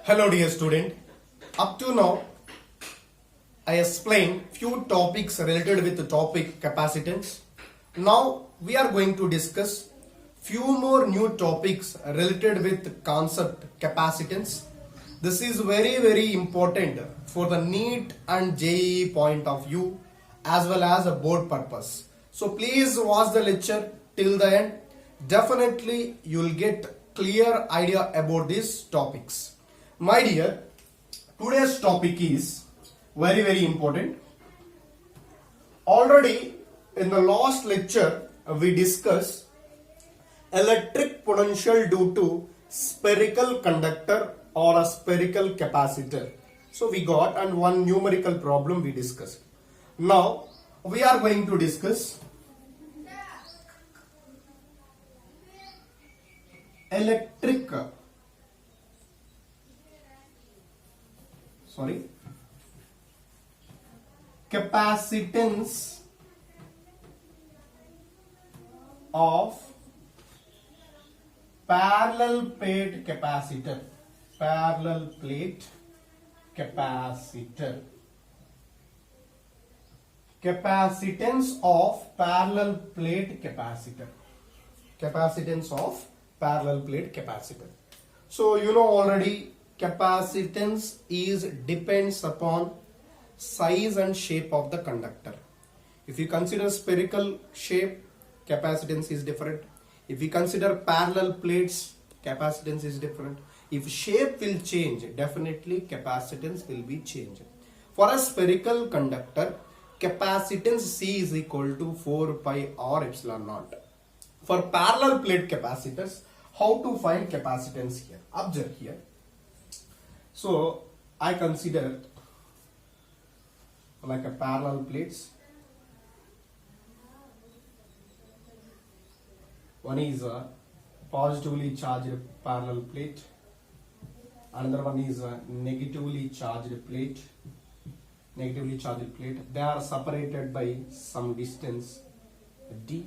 Hello dear student. Up to now I explained few topics related with the topic capacitance. Now we are going to discuss few more new topics related with concept capacitance. This is very important for the NEET and JEE point of view as well as a board purpose. So please watch the lecture till the end. Definitely you will get clear idea about these topics. My dear, today's topic is very important. Already in the last lecture we discussed electric potential due to spherical conductor or a spherical capacitor. So we got and one numerical problem we discussed. Now we are going to discuss capacitance of parallel plate capacitor. Capacitance of parallel plate capacitor. So you know already capacitance depends upon size and shape of the conductor. If you consider spherical shape, capacitance is different. If you consider parallel plates, capacitance is different. If shape will change, definitely capacitance will be changed. For a spherical conductor, capacitance C is equal to 4 pi r epsilon naught. For parallel plate capacitors, how to find capacitance here? Observe here. So I consider like a parallel plates. One is a positively charged parallel plate. Another one is a negatively charged plate. They are separated by some distance d.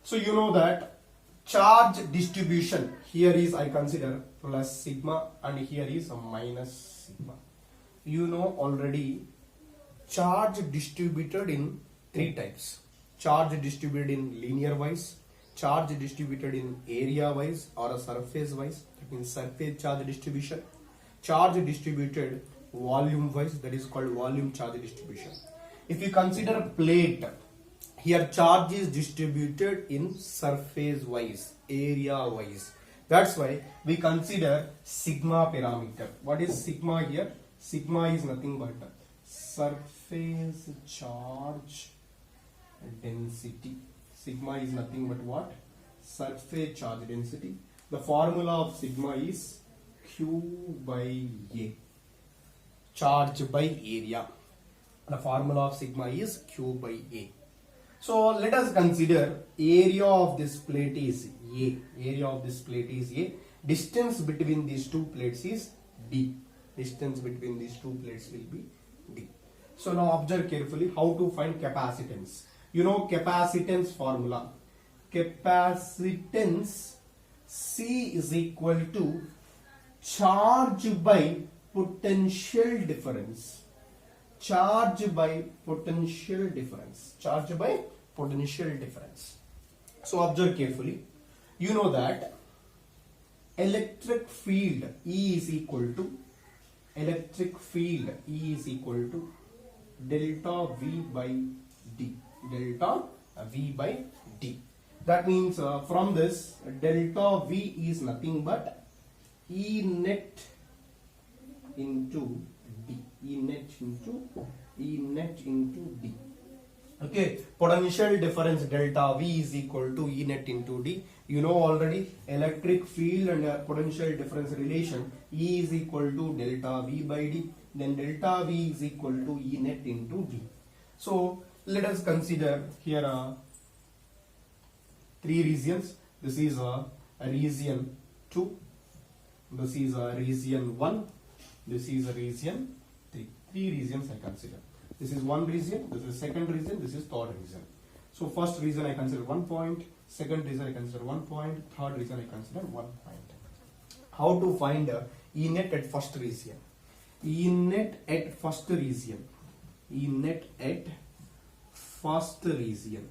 So you know that charge distribution here is I consider plus sigma and here is a minus sigma. You know already charge distributed in three types. Charge distributed in linear wise, charge distributed in area wise or a surface wise, that means surface charge distribution. Charge distributed volume wise, that is called volume charge distribution. If you consider plate, here charge is distributed in surface wise, area wise. That's why we consider sigma parameter. What is sigma here? Sigma is nothing but surface charge density. Sigma is nothing but what? Surface charge density. The formula of sigma is Q by A. Charge by area. The formula of sigma is Q by A. So let us consider area of this plate is A. Distance between these two plates is D. Distance between these two plates will be D. So now observe carefully how to find capacitance. You know capacitance formula. Capacitance C is equal to charge by potential difference. Charge by potential difference. So observe carefully. You know that electric field E is equal to delta V by D. That means from this delta V is nothing but E net into D. Okay, potential difference delta V is equal to E net into D. You know already electric field and potential difference relation. E is equal to delta V by D. Then delta V is equal to E net into D. So let us consider here three regions. This is a region 2. This is a region 1. This is a region 3. Three regions I consider. This is one region, this is second region, this is third region. So first region I consider 1 point, second region I consider 1 point, third region I consider 1 point. how to find E net at first region. E net at first region. E net at first region.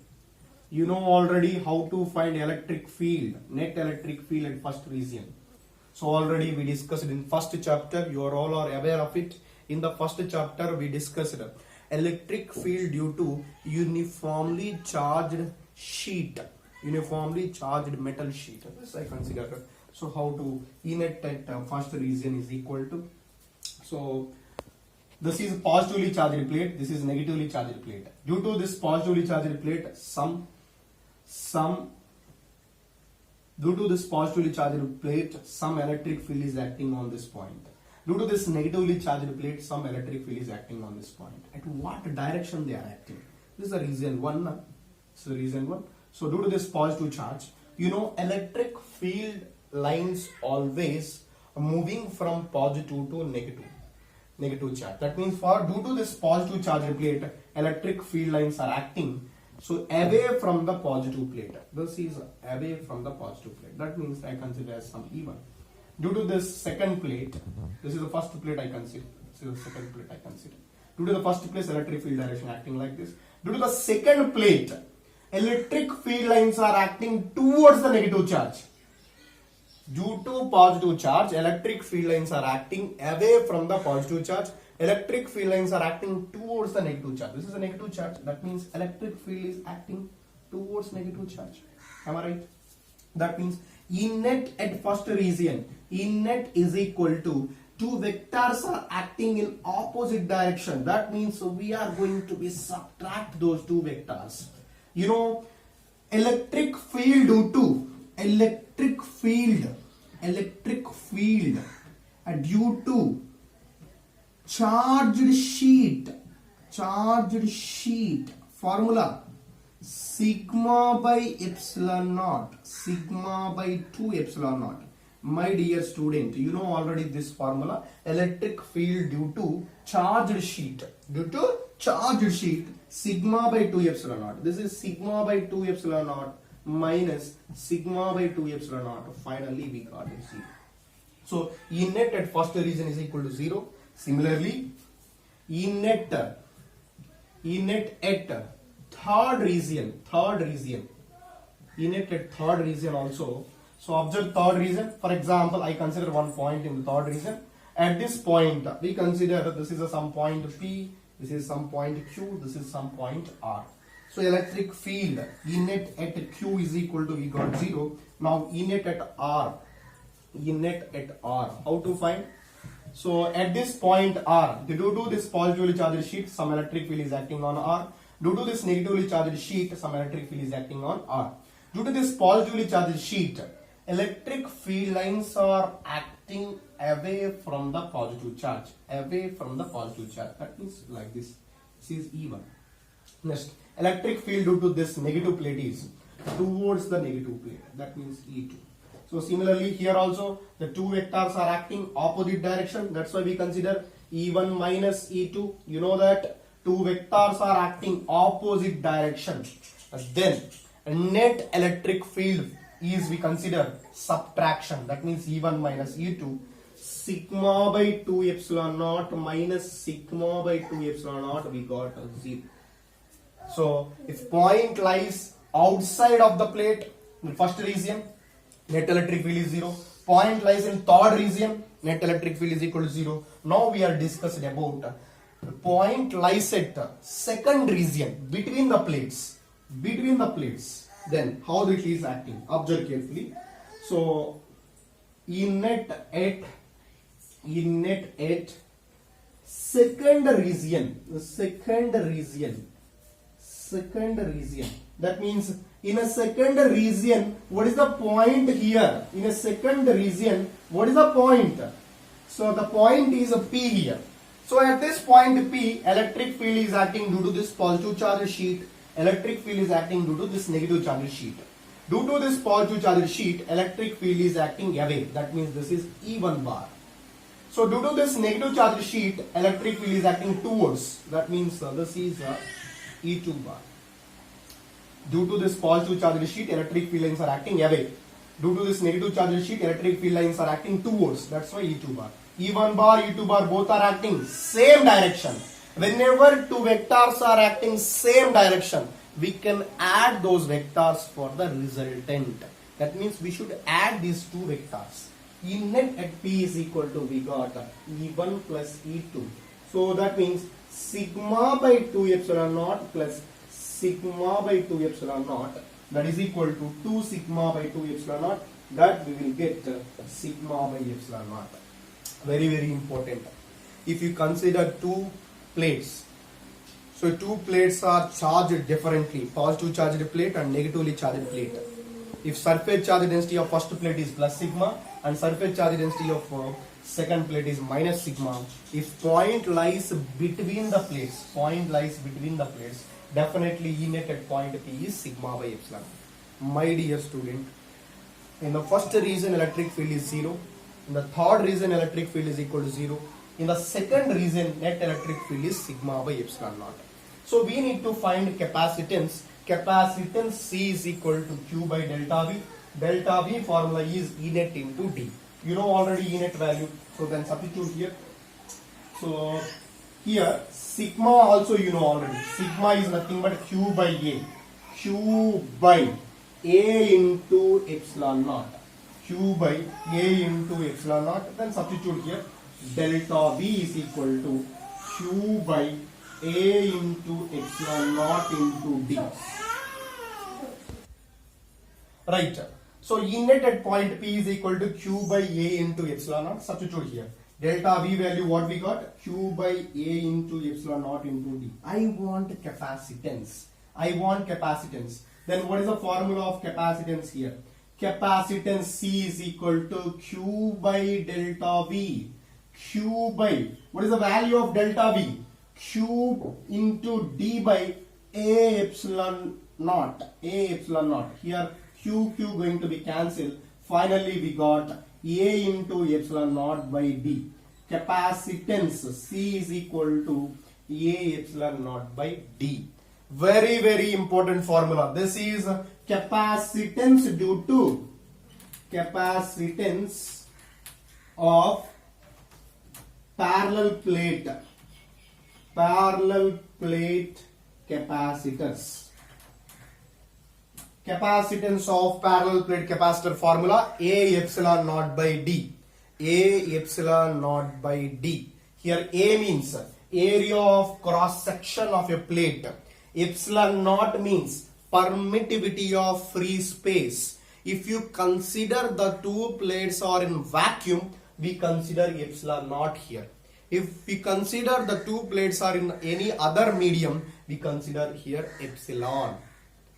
You know already how to find electric field, net electric field at first region. So already we discussed in first chapter, you are all are aware of it. In the first chapter we discussed electric field due to uniformly charged sheet, uniformly charged metal sheet. This I consider. So how to E net at first region is equal to, so this is positively charged plate, this is negatively charged plate. Due to this positively charged plate, due to this positively charged plate, some electric field is acting on this point. Due to this negatively charged plate, some electric field is acting on this point. At what direction they are acting? This is the reason one. This is the reason one. So due to this positive charge, you know electric field lines always moving from positive to negative charge. That means due to this positive charge plate, electric field lines are acting so away from the positive plate. This is away from the positive plate. That means I consider as some E1. Due to this second plate, this is the first plate I consider. This is the second plate I consider. Due to the first plate, electric field direction acting like this. Due to the second plate, electric field lines are acting towards the negative charge. Due to positive charge, electric field lines are acting away from the positive charge. Electric field lines are acting towards the negative charge. This is a negative charge. That means electric field is acting towards negative charge. Am I right? That means E net at first region, E net is equal to two vectors are acting in opposite direction. That means we are going to be subtract those two vectors. You know, electric field due to electric field due to charged sheet formula sigma by epsilon naught, sigma by 2 epsilon naught. My dear student, you know already this formula, electric field due to charged sheet, sigma by 2 epsilon naught. This is sigma by 2 epsilon naught minus sigma by 2 epsilon naught. Finally we got it 0. So E net at first region is equal to 0. Similarly, E net at third region, E net at third region also. So observe third region. For example, I consider one point in the third region. At this point, we consider that this is some point P, this is some point Q, this is some point R. So electric field E net at Q is equal to, we got 0. Now E net at R, how to find? So at this point R, due to this positively charged sheet, some electric field is acting on R. Due to this negatively charged sheet, some electric field is acting on R. Due to this positively charged sheet, electric field lines are acting away from the positive charge. That means like this. This is E1. Next, electric field due to this negative plate is towards the negative plate. That means E2. So similarly here also the two vectors are acting opposite direction. That's why we consider E1 minus E2. You know that two vectors are acting opposite direction. Then net electric field is, we consider subtraction. That means E1 minus E2. Sigma by 2 epsilon naught minus sigma by 2 epsilon naught, we got 0. So if point lies outside of the plate, in first region, net electric field is 0. Point lies in third region, net electric field is equal to 0. Now we are discussing about the point lies at second region, between the plates. Then how it is acting? Observe carefully. So E net at second region. That means in a second region, what is the point here? In a second region, what is the point? So the point is a P here. So at this point P, electric field is acting due to this positive charge sheet. Electric field is acting due to this negative charge sheet. Due to this positive charge sheet, electric field is acting away. That means this is E1 bar. So due to this negative charge sheet, electric field is acting towards. That means this is E2 bar. Due to this positive charge sheet, electric field lines are acting away. Due to this negative charged sheet, electric field lines are acting towards. That's why E2 bar. E1 bar, E2 bar both are acting same direction. Whenever two vectors are acting same direction, we can add those vectors for the resultant. That means we should add these two vectors. E net at P is equal to, we got E1 plus E2. So that means sigma by 2 epsilon naught plus sigma by 2 epsilon naught, that is equal to 2 sigma by 2 epsilon naught, that we will get sigma by epsilon naught. Very, very important. If you consider two plates, so two plates are charged differently, positive charged plate and negatively charged plate. If surface charge density of first plate is plus sigma and surface charge density of second plate is minus sigma, if point lies between the plates, definitely E net at point P is sigma by epsilon. My dear student, in the first region electric field is 0, in the third region electric field is equal to 0, in the second region net electric field is sigma by epsilon naught. So we need to find capacitance. Capacitance C is equal to Q by delta V. Delta V formula is E net into D. You know already E net value, so then substitute here. So here sigma also you know already. Sigma is nothing but Q by A. Q by A into epsilon naught. Q by A into epsilon naught. Then substitute here. Delta V is equal to Q by A into epsilon naught into D. Right. So E net at point P is equal to Q by A into epsilon naught. Substitute here. Delta V value what we got? Q by A into epsilon naught into D. I want capacitance. Then what is the formula of capacitance here? Capacitance C is equal to Q by delta V. Q by, what is the value of delta V? Q into D by A epsilon naught. Here Q going to be cancelled. Finally we got A into epsilon naught by D. Capacitance C is equal to A epsilon naught by D. Very, very important formula. This is capacitance due to capacitance of parallel plate capacitors. Capacitance of parallel plate capacitor formula A epsilon naught by D. A epsilon naught by D. Here A means area of cross section of a plate. Epsilon naught means permittivity of free space. If you consider the two plates are in vacuum, we consider epsilon naught here. If we consider the two plates are in any other medium, we consider here epsilon.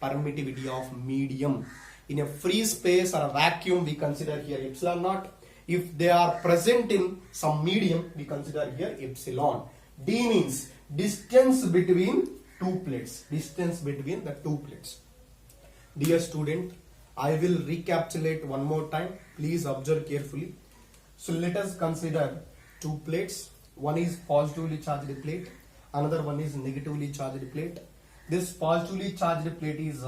Permittivity of medium. In a free space or a vacuum, we consider here epsilon naught. If they are present in some medium, we consider here epsilon. D means distance between two plates. Dear student, I will recapitulate one more time. Please observe carefully. So let us consider two plates. One is positively charged plate. Another one is negatively charged plate. This positively charged plate is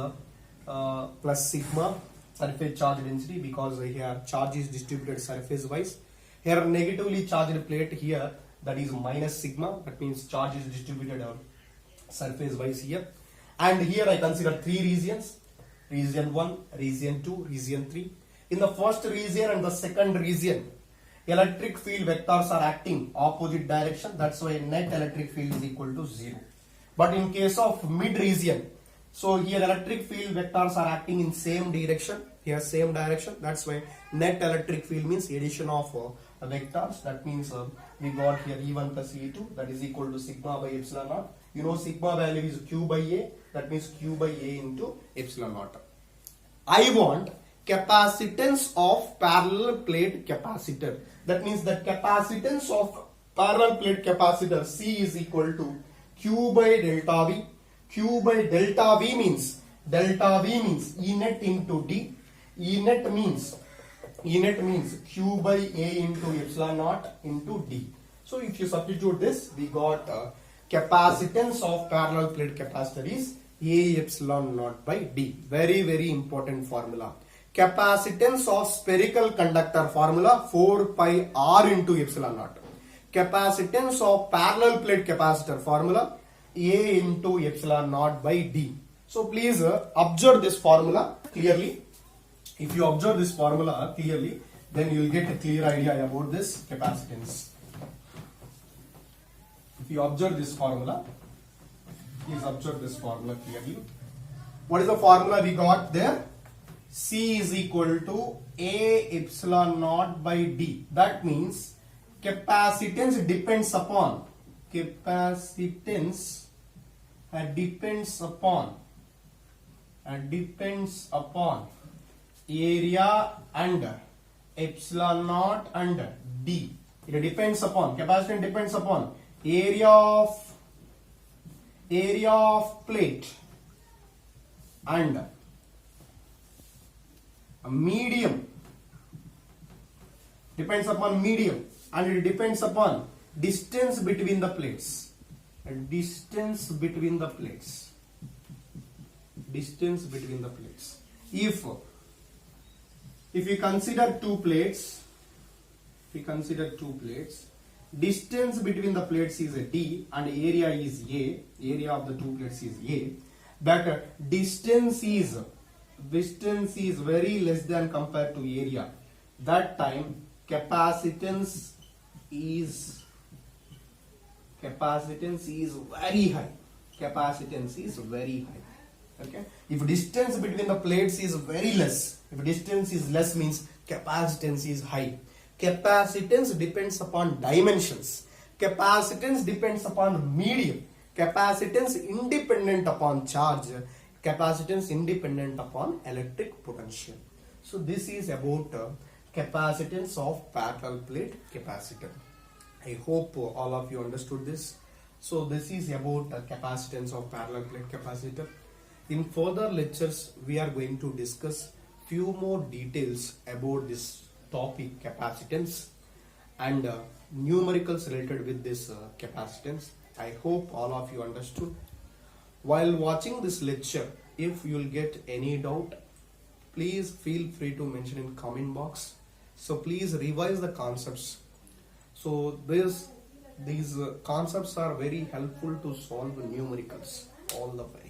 plus sigma surface charge density because here charge is distributed surface wise. Here negatively charged plate here, that is minus sigma, that means charge is distributed surface wise here. And here I consider three regions: region 1, region 2, region 3. In the first region and the second region, electric field vectors are acting opposite direction. That's why net electric field is equal to 0. But in case of mid region, so here electric field vectors are acting in same direction. Here same direction. That's why net electric field means addition of vectors. That means we got here E1 plus E2, that is equal to sigma by epsilon naught. You know sigma value is Q by A. That means Q by A into epsilon naught. I want capacitance of parallel plate capacitor. That means the capacitance of parallel plate capacitor C is equal to Q by delta V. Q by delta V means E net into D. E net means Q by A into epsilon naught into D. So if you substitute this, we got capacitance of parallel plate capacitor is A epsilon naught by D. Very, very important formula. Capacitance of spherical conductor formula 4 pi r into epsilon naught. Capacitance of parallel plate capacitor formula A into epsilon naught by D. So please observe this formula clearly. If you observe this formula clearly, then you will get a clear idea about this capacitance. If you observe this formula, please observe this formula clearly. What is the formula we got there? C is equal to A epsilon naught by D. That means capacitance depends upon area and epsilon naught and D. It depends upon, capacitance depends upon area of plate and medium, depends upon medium, and it depends upon distance between the plates. Distance between the plates. If we consider two plates, distance between the plates is a D and area is A, area of the two plates is A. That distance is very less than compared to area. That time capacitance is very high. Okay. If distance between the plates is very less, if distance is less means capacitance is high. Capacitance depends upon dimensions. Capacitance depends upon medium. Capacitance independent upon charge. Capacitance independent upon electric potential. So this is about capacitance of parallel plate capacitor. I hope all of you understood this. So this is about capacitance of parallel plate capacitor. In further lectures, we are going to discuss few more details about this topic, capacitance, and numericals related with this capacitance. I hope all of you understood. While watching this lecture, if you will get any doubt, please feel free to mention in comment box. So please revise the concepts. So these concepts are very helpful to solve numericals. All the best.